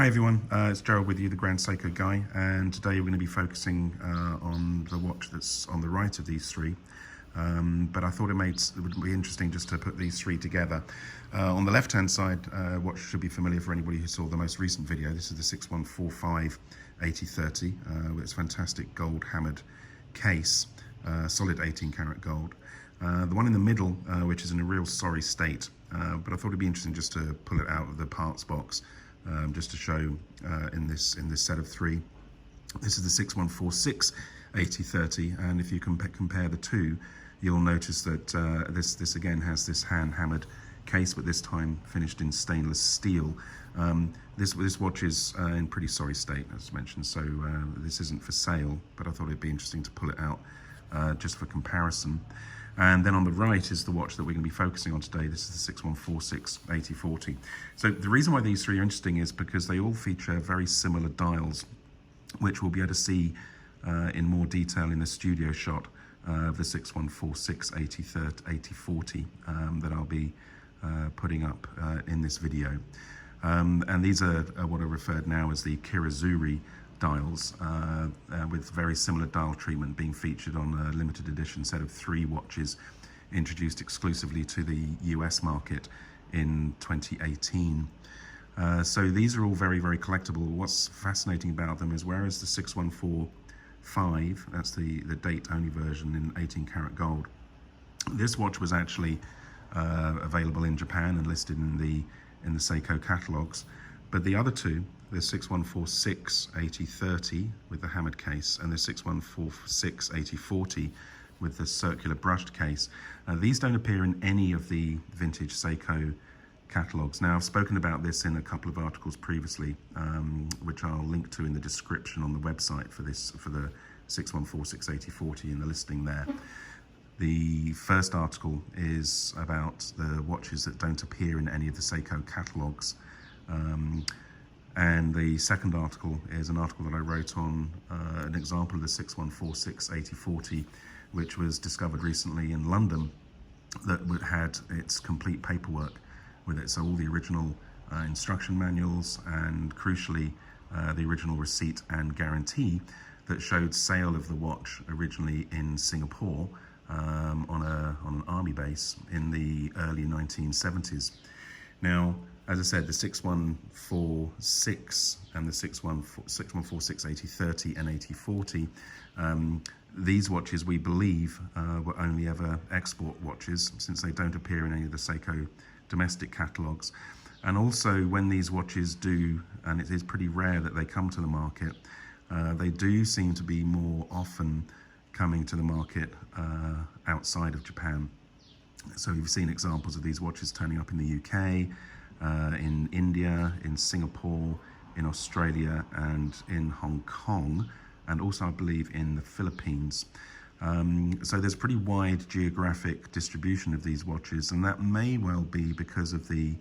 Hi everyone, it's Gerald with you, the Grand Seiko guy, and today we're going to be focusing on the watch that's on the right of these three. But I thought it would be interesting just to put these three together. On the left hand side, watch should be familiar for anybody who saw the most recent video. This is the 6145 8030 with its fantastic gold hammered case, solid 18 karat gold. The one in the middle, which is in a real sorry state, but I thought it'd be interesting just to pull it out of the parts box. Just to show in this set of three. This is the 6146 8030, and if you compare the two, you'll notice that this again has this hand hammered case, but this time finished in stainless steel. This watch is in pretty sorry state, as mentioned, so this isn't for sale, but I thought it'd be interesting to pull it out just for comparison. And then on the right is the watch that we're going to be focusing on today. This is the 6146 8040. So the reason why these three are interesting is because they all feature very similar dials, which we'll be able to see in more detail in the studio shot of the 6146 8040 that I'll be putting up in this video. And these are what are referred now as the Kirazuri dials, with very similar dial treatment being featured on a limited edition set of three watches introduced exclusively to the US market in 2018. So these are all very, very collectible. What's fascinating about them is whereas the 6145, that's the date-only version in 18 karat gold, this watch was actually available in Japan and listed in the Seiko catalogs. But the other two, the 6146 8030 with the hammered case and the 6146 8040 with the circular brushed case, these don't appear in any of the vintage Seiko catalogs. Now, I've spoken about this in a couple of articles previously, which I'll link to in the description on the website for the 6146 8040 in the listing there. The first article is about the watches that don't appear in any of the Seiko catalogs. And the second article is an article that I wrote on an example of the 6146 8040, which was discovered recently in London, that had its complete paperwork with it. So all the original instruction manuals and, crucially, the original receipt and guarantee that showed sale of the watch originally in Singapore on an army base in the early 1970s. Now, as I said, the 6146 and the 6146 8030 and 8040, these watches we believe were only ever export watches, since they don't appear in any of the Seiko domestic catalogs. And also, when these watches do, and it is pretty rare that they come to the market, they do seem to be more often coming to the market outside of Japan. So you've seen examples of these watches turning up in the UK, in India, in Singapore, in Australia, and in Hong Kong, and also I believe in the Philippines. So there's pretty wide geographic distribution of these watches, and that may well be because of the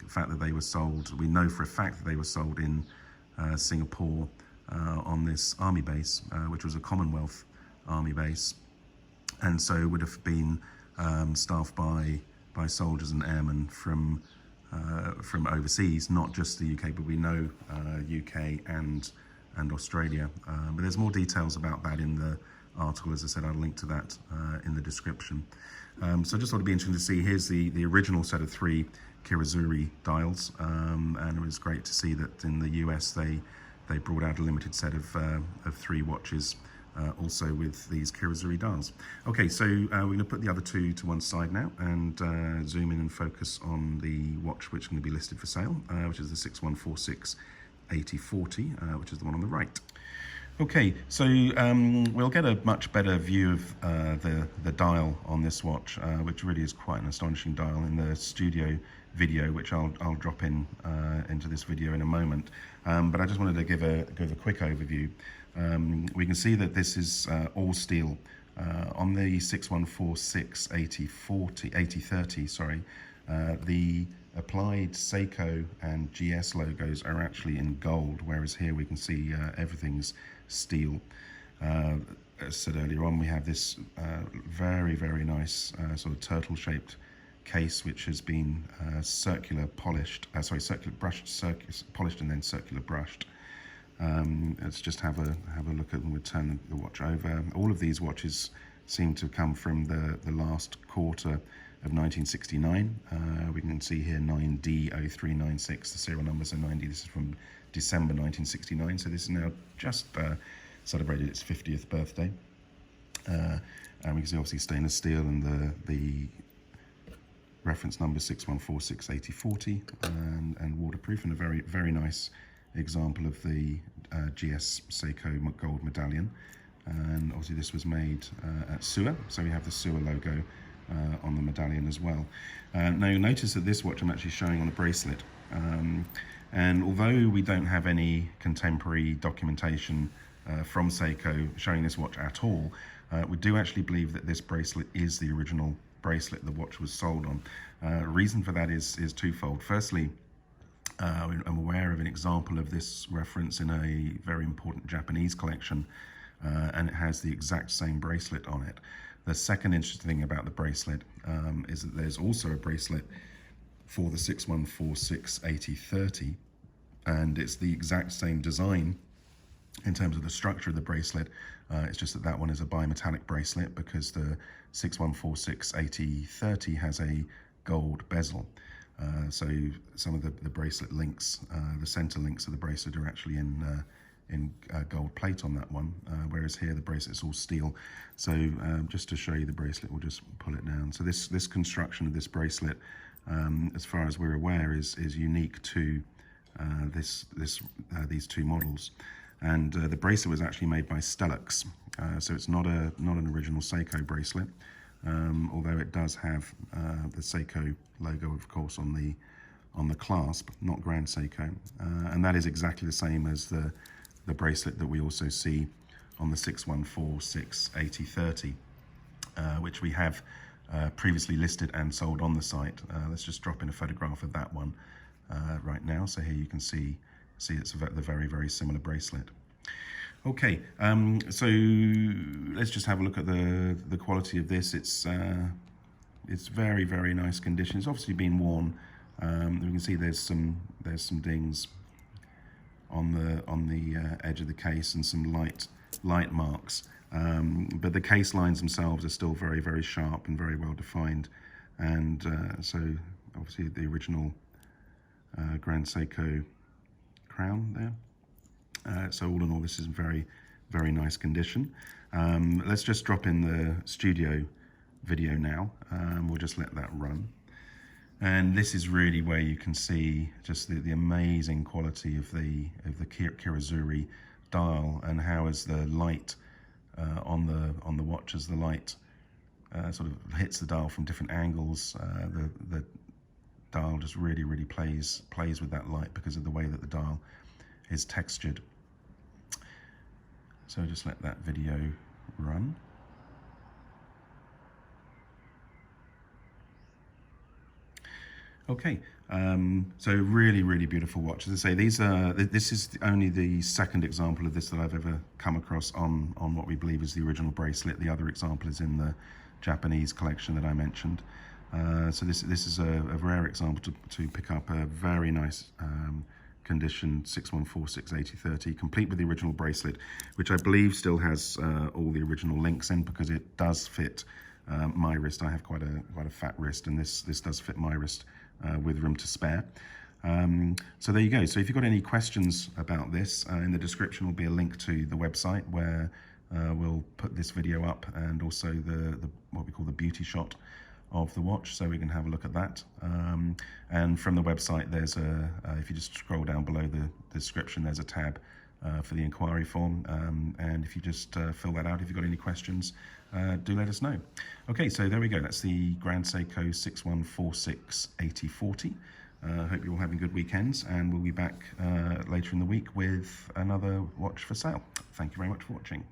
fact that they were sold. We know for a fact that they were sold in Singapore on this army base, which was a Commonwealth army base, and so would have been staffed by soldiers and airmen from overseas, not just the UK, but we know UK and Australia. But there's more details about that in the article. As I said, I'll link to that in the description. So I just thought it'd be interesting to see. Here's the original set of three Kirazuri dials, and it was great to see that in the US they brought out a limited set of three watches, also with these Kirazuri dials. Okay, so we're going to put the other two to one side now and zoom in and focus on the watch which is going to be listed for sale, which is the 6146 8040, which is the one on the right. Okay, so we'll get a much better view of the dial on this watch, which really is quite an astonishing dial, in the studio video, which I'll drop into this video in a moment. But I just wanted to give a quick overview. We can see that this is all steel. On the 6146 8030, sorry, the applied Seiko and GS logos are actually in gold, whereas here we can see everything's steel. As I said earlier on, we have this very, very nice sort of turtle-shaped case which has been circular brushed, polished and then circular brushed. Let's just have a look at, and we'll turn the watch over. All of these watches seem to come from the last quarter of 1969. We can see here 9D0396, the serial numbers are 90. This is from December 1969, so this is now just celebrated its 50th birthday. And we can see obviously stainless steel and the reference number 61468040 and waterproof, and a very nice example of the GS Seiko gold medallion. And obviously this was made at Sewer, so we have the Sewer logo on the medallion as well. Now you'll notice that this watch I'm actually showing on a bracelet, and although we don't have any contemporary documentation from Seiko showing this watch at all, we do actually believe that this bracelet is the original bracelet the watch was sold on. Reason for that is twofold. Firstly, I'm aware of an example of this reference in a very important Japanese collection, and it has the exact same bracelet on it. The second interesting thing about the bracelet is that there's also a bracelet for the 61468030, and it's the exact same design in terms of the structure of the bracelet. It's just that one is a bimetallic bracelet because the 61468030 has a gold bezel. So some of the bracelet links, the center links of the bracelet are actually in gold plate on that one, whereas here the bracelet's all steel. So just to show you the bracelet, we'll just pull it down. So this construction of this bracelet, as far as we're aware, is unique to these two models. And the bracelet was actually made by Stellux, so it's not an original Seiko bracelet, although it does have the Seiko logo, of course, on the clasp, not Grand Seiko, and that is exactly the same as the bracelet that we also see on the 61468030, which we have previously listed and sold on the site. Let's just drop in a photograph of that one right now. So here you can see it's the very similar bracelet. Okay, so let's just have a look at the quality of this. It's very nice condition. It's obviously been worn. We can see there's some dings on the edge of the case and some light marks, but the case lines themselves are still very sharp and very well defined, and so obviously the original Grand Seiko crown there. So all in all, this is in very nice condition. Let's just drop in the studio video now. We'll just let that run. And this is really where you can see just the amazing quality of the Kirazuri dial, and how as the light on the watch, as the light sort of hits the dial from different angles, the dial just really plays with that light because of the way that the dial is textured. So just let that video run. Okay, so really beautiful watch. As I say, this is only the second example of this that I've ever come across on what we believe is the original bracelet. The other example is in the Japanese collection that I mentioned. So this is a rare example to pick up a very nice condition 61468030, complete with the original bracelet, which I believe still has all the original links in, because it does fit my wrist. I have quite a fat wrist, and this does fit my wrist with room to spare. So there you go. So if you've got any questions about this, in the description will be a link to the website where we'll put this video up, and also the what we call the beauty shot of the watch, so we can have a look at that. And from the website, there's if you just scroll down below the description, there's a tab for the inquiry form, and if you just fill that out, if you've got any questions, do let us know. Okay, so there we go. That's the Grand Seiko 61468040. Hope you're all having good weekends, and we'll be back later in the week with another watch for sale. Thank you very much for watching.